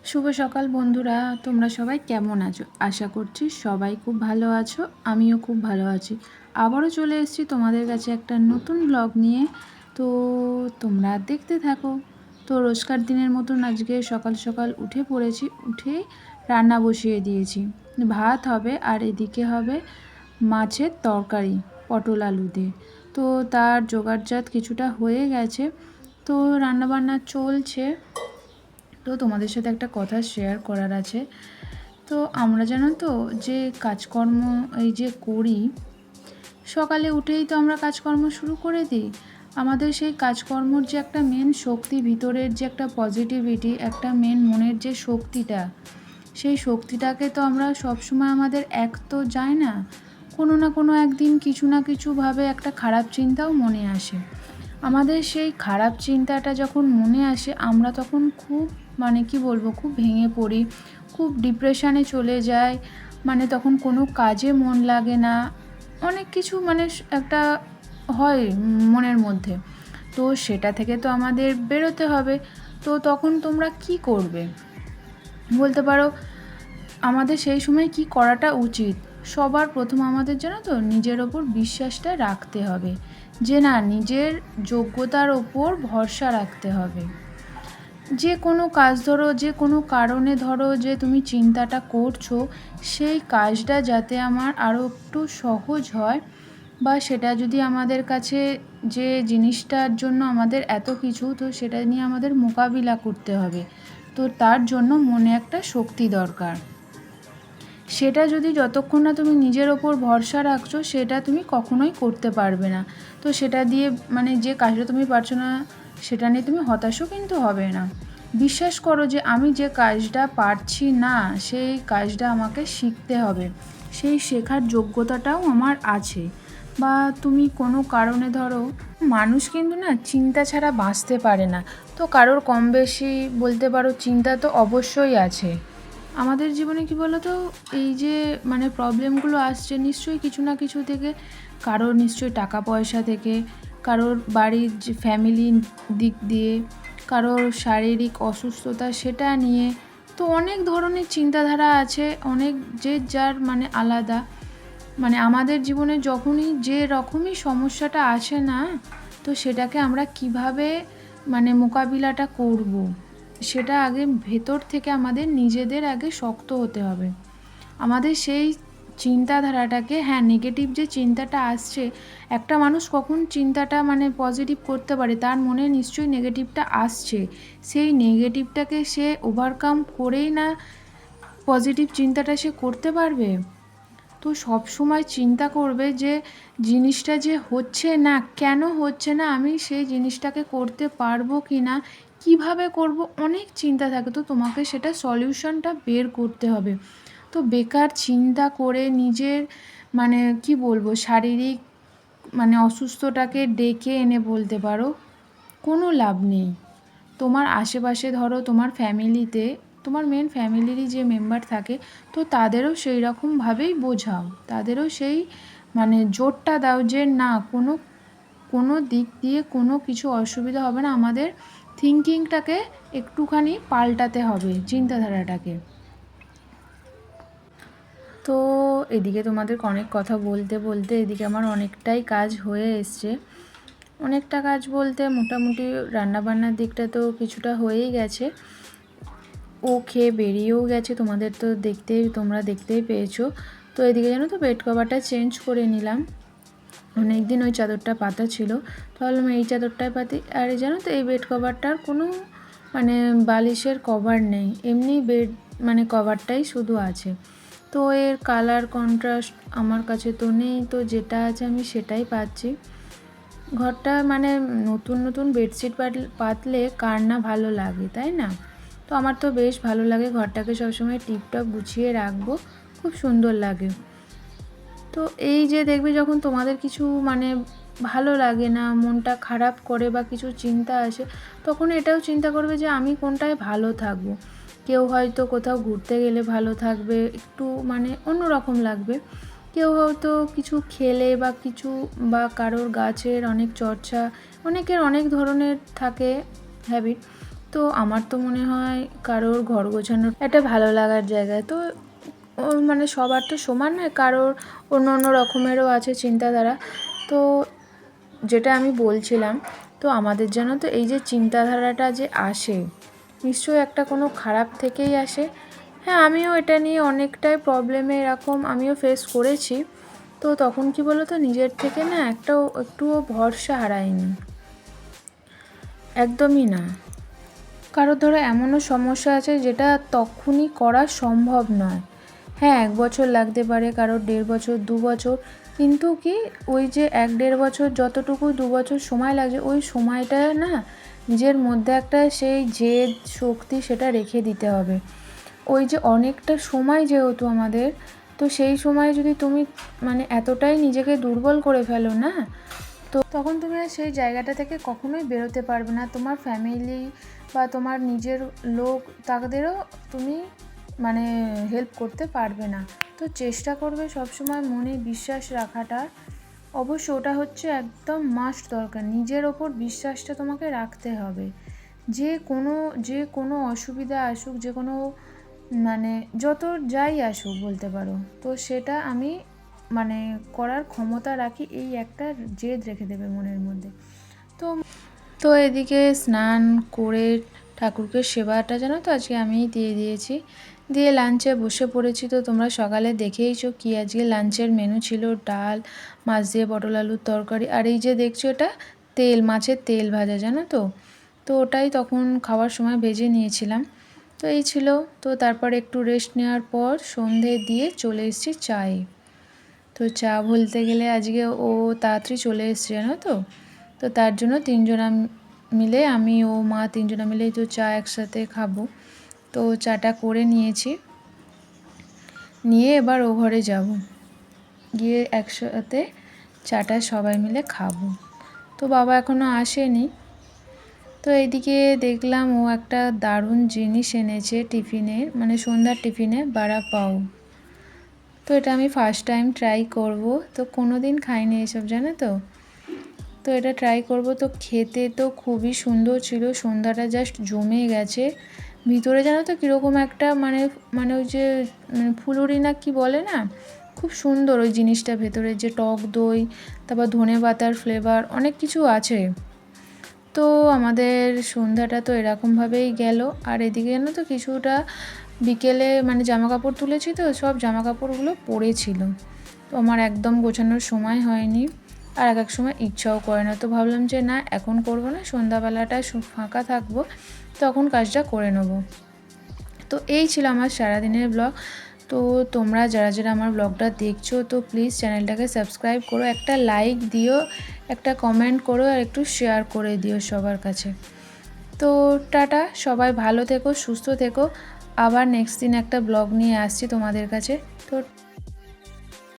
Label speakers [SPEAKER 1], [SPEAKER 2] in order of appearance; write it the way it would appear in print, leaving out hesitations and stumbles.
[SPEAKER 1] শুভ সকাল বন্ধুরা, তোমরা সবাই কেমন আছো? আশা করছি সবাই খুব ভালো আছো। আমিও খুব ভালো আছি। আবারও চলে এসেছি তোমাদের কাছে একটা নতুন ব্লগ নিয়ে। তো তোমরা দেখতে থাকো। তো রোজকার দিনের মতন আজকে সকাল সকাল উঠে পড়েছি। উঠে রান্না বসিয়ে দিয়েছি। ভাত হবে আর এদিকে হবে মাছের তরকারি পটল আলু দিয়ে। তো তার জোগাড়জাত কিছুটা হয়ে গেছে। তো রান্নাবান্না চলছে। তো তোমাদের সাথে একটা কথা শেয়ার করার আছে। তো আমরা জানো তো যে কাজকর্ম এই যে করি, সকালে উঠেই তো আমরা কাজকর্ম শুরু করে দিই। আমাদের সেই কাজকর্মর যে একটা মেন শক্তি, ভিতরের যে একটা পজিটিভিটি, একটা মেন মনের যে শক্তিটা, সেই শক্তিটাকে তো আমরা সবসময় আমাদের এক তো যায় না, কোনো না কোনো একদিন কিছু না কিছুভাবে একটা খারাপ চিন্তাও মনে আসে। আমাদের সেই খারাপ চিন্তাটা যখন মনে আসে, আমরা তখন খুব কি বলবো, খুব ভেঙে পড়ি, খুব ডিপ্রেশনে চলে যাই। তখন কোনো কাজে মন লাগে না, অনেক কিছু একটা হয় মনের মধ্যে। তো সেটা থেকে তো আমাদের বেরোতে হবে। তো তখন তোমরা কি করবে বলতে পারো? আমাদের সেই সময় কি করাটা উচিত? সবার প্রথম আমাদের জানো তো নিজের ওপর বিশ্বাসটা রাখতে হবে, যে না, নিজের যোগ্যতার ওপর ভরসা রাখতে হবে। যে কোনো কাজ ধরো, যে কোনো কারণে ধরো যে তুমি চিন্তাটা করছো, সেই কাজটা যাতে আমার আরও একটু সহজ হয়, বা সেটা যদি আমাদের কাছে, যে জিনিসটার জন্য আমাদের এত কিছু, তো সেটা নিয়ে আমাদের মোকাবিলা করতে হবে। তো তার জন্য মনে একটা শক্তি দরকার। সেটা যদি যতক্ষণ না তুমি নিজের ওপর ভরসা রাখছো, সেটা তুমি কখনোই করতে পারবে না। তো সেটা দিয়ে যে কাজটা তুমি পারছো না, সেটা নিয়ে তুমি হতাশও কিন্তু হবে না। বিশ্বাস করো যে আমি যে কাজটা পারছি না, সেই কাজটা আমাকে শিখতে হবে, সেই শেখার যোগ্যতাটাও আমার আছে। বা তুমি কোনো কারণে ধরো, মানুষ কিন্তু না চিন্তা ছাড়া বাঁচতে পারে না। তো কারোর কম বেশি বলতে পারো চিন্তা তো অবশ্যই আছে আমাদের জীবনে। কি বলো তো, এই যে প্রবলেমগুলো আসছে নিশ্চয়ই কিছু না কিছু থেকে। কারোর নিশ্চয়ই টাকা পয়সা থেকে, কারোর বাড়ির যে ফ্যামিলির দিক দিয়ে, কারোর শারীরিক অসুস্থতা সেটা নিয়ে। তো অনেক ধরনের চিন্তাধারা আছে, অনেক যে যার আলাদা। আমাদের জীবনে যখনই যে রকমই সমস্যাটা আসে না, তো সেটাকে আমরা কিভাবে মোকাবিলাটা করব, সেটা আগে ভেতর থেকে আমাদের নিজেদের আগে শক্ত হতে হবে। আমাদের সেই চিন্তাধারাটাকে, হ্যাঁ, নেগেটিভ যে চিন্তাটা আসছে, একটা মানুষ কখন চিন্তাটা পজিটিভ করতে পারে, তার মনে নিশ্চয়ই নেগেটিভটা আসছে, সেই নেগেটিভটাকে সে ওভারকাম করেই না পজিটিভ চিন্তাটা সে করতে পারবে। তো সব সময় চিন্তা করবে যে জিনিসটা যে হচ্ছে না, কেন হচ্ছে না, আমি সেই জিনিসটাকে করতে পারবো কি না, কীভাবে করব, অনেক চিন্তা থাকে। তো তোমাকে সেটা সলিউশনটা বের করতে হবে। তো বেকার চিন্তা করে নিজের কি বলবো, শারীরিক অসুস্থটাকে ডেকে এনে বলতে পারো কোনো লাভ নেই। তোমার আশেপাশে ধরো তোমার ফ্যামিলিতে, তোমার মেন ফ্যামিলিরই যে মেম্বার থাকে, তো তাদেরও সেই রকমভাবেই বোঝাও, তাদেরও সেই জোরটা দাও যে না, কোনো দিক দিয়ে কোনো কিছু অসুবিধা হবে না, আমাদের থিঙ্কিংটাকে একটুখানি পাল্টাতে হবে, চিন্তাধারাটাকে। তো এদিকে তোমাদের অনেক কথা বলতে বলতে এদিকে আমার অনেকটাই কাজ হয়ে এসছে। অনেকটা কাজ বলতে মোটামুটি রান্নাবান্নার দিকটা তো কিছুটা হয়েই গেছে, ও খেয়ে বেরিয়েও গেছে, তোমরা দেখতেই পেয়েছো। তো এদিকে জানো তো বেড কভারটা চেঞ্জ করে নিলাম। অনেক দিন ওই চাদরটা পাতা ছিল, তো ভাবলাম এই চাদরটাই পাতি। আর জানো তো এই বেড কভারটার কোনো বালিশের কভার নেই, এমনি বেড কভারটাই শুধু আছে। তো এর কালার কন্ট্রাস্ট আমার কাছে তো নেই, তো যেটা আছে আমি সেটাই পাচ্ছি। ঘরটা নতুন নতুন বেডশিট পাতলে কার না ভালো লাগে, তাই না? তো আমার তো বেশ ভালো লাগে, ঘরটাকে সবসময় টিপটপ গুছিয়ে রাখবো, খুব সুন্দর লাগে। তো এই যে দেখবে যখন তোমাদের কিছু ভালো লাগে না, মনটা খারাপ করে বা কিছু চিন্তা আসে, তখন এটাও চিন্তা করবে যে আমি কোনটায় ভালো থাকবো। কেউ হয়তো কোথাও ঘুরতে গেলে ভালো থাকবে, একটু অন্যরকম লাগবে। কেউ হয়তো কিছু খেলে বা কারোর গাছের অনেক চর্চা, অনেকের অনেক ধরনের থাকে হ্যাবিট। তো আমার তো মনে হয় কারোর ঘর গোছানোর একটা ভালো লাগার জায়গায়, তো মানে সবার তো সমান নয়, কারোর অন্য অন্য রকমেরও আছে চিন্তাধারা। তো যেটা আমি বলছিলাম, তো আমাদের জন্য তো এই যে চিন্তাধারাটা যে আসে, নিশ্চয়ই একটা কোনো খারাপ থেকেই আসে। হ্যাঁ, আমিও এটা নিয়ে অনেকটাই প্রবলেমে এরকম আমিও ফেস করেছি। তো তখন কি বলো তো, নিজের থেকে না একটুও ভরসা হারাইনি, একদমই না। কারোর ধরো এমনও সমস্যা আছে যেটা তখনই করা সম্ভব নয়। হ্যাঁ, 1 বছর লাগতে পারে, কারোর 1.5 বছর 2 বছর, কিন্তু কি ওই যে 1-1.5 বছর যতটুকু 2 বছর সময় লাগছে, ওই সময়টা না নিজের মধ্যে একটা সেই জেদ শক্তি সেটা রেখে দিতে হবে। ওই যে অনেকটা সময় যেহেতু আমাদের, তো সেই সময় যদি তুমি মানে এতটাই নিজেকে দুর্বল করে ফেলো না, তো তখন তুমি আর সেই জায়গাটা থেকে কখনোই বেরোতে পারবে না। তোমার ফ্যামিলি বা তোমার নিজের লোক, তাদেরও তুমি মানে হেল্প করতে পারবে না। তো চেষ্টা করবে সবসময় মনে বিশ্বাস রাখাটা, অবশ্য ওটা হচ্ছে একদম মাস্ট দরকার। নিজের ওপর বিশ্বাসটা তোমাকে রাখতে হবে। যে কোনো অসুবিধা আসুক, যে কোনো মানে যত যাই আসুক বলতে পারো, তো সেটা আমি মানে করার ক্ষমতা রাখি, এই একটা জেদ রেখে দেবে মনের মধ্যে। তো তো এদিকে স্নান করে ঠাকুরকে সেবাটা জানো তো আজকে আমিই দিয়ে দিয়েছি, দিয়ে লাঞ্চে বসে পড়েছি। তো তোমরা সকালে দেখেইছো কি আজকে লাঞ্চের মেনু ছিল, ডাল, মাছ দিয়ে পটল আলুর তরকারি, আর এই যে দেখছো এটা মাছের তেল ভাজা, জানো তো। তো ওটাই তখন খাওয়ার সময় ভেজে নিয়েছিলাম। তো এই ছিল। তো তারপর একটু রেস্ট নেওয়ার পর সন্ধে দিয়ে চলে এসেছি চায়ে। তো চা বলতে গেলে আজকে ও তাড়াতাড়ি চলে এসছে, জানো তো। তো তার জন্য তিনজনা মিলে, আমি ও মা তিনজনা মিলেই তো চা একসাথে খাবো। তো চাটা করে নিয়েছি, নিয়ে এবার ও ঘরে যাব, গিয়ে একসাথে চাটা সবাই মিলে খাবো। তো বাবা এখনও আসেনি। তো এইদিকে দেখলাম ও একটা দারুণ জিনিস এনেছে টিফিনে, মানে সন্ধ্যার টিফিনে, বড়া পাও। তো এটা আমি ফার্স্ট টাইম ট্রাই করব, তো কোনো দিন খাইনি এসব, জানো তো। তো এটা ট্রাই করব। তো খেতে তো খুবই সুন্দর ছিল, সন্ধ্যাটা জাস্ট জমে গেছে। ভিতরে জানো তো কীরকম একটা মানে মানে ওই যে ফুলুরি না কি বলে না, খুব সুন্দর ওই জিনিসটা, ভেতরে যে টক দই, তারপর ধনে পাতার ফ্লেভার, অনেক কিছু আছে। তো আমাদের সন্ধ্যাটা তো এরকমভাবেই গেল। আর এদিকে জানো তো কিছুটা বিকেলে মানে জামা কাপড় তুলেছি, তো সব জামা কাপড়গুলো পড়েছিল, তো আমার একদম গোছানোর সময় হয়নি, আর এক সময় ইচ্ছাও করে না। তো ভাবলাম যে না, এখন করবো না, সন্ধ্যাবেলাটা ফাঁকা থাকবো, তখন কাজটা করে নেব। তো এই ছিল আমার সারাদিনের ব্লগ। তো তোমরা যারা যারা আমার ব্লগটা দেখছো, তো প্লিজ চ্যানেলটাকে সাবস্ক্রাইব করো, একটা লাইক দিও, একটা কমেন্ট করো, আর একটু শেয়ার করে দিও সবার কাছে। তো টাটা, সবাই ভালো থেকো, সুস্থ থেকো। আবার নেক্সট দিন একটা ব্লগ নিয়ে আসছি তোমাদের কাছে। তো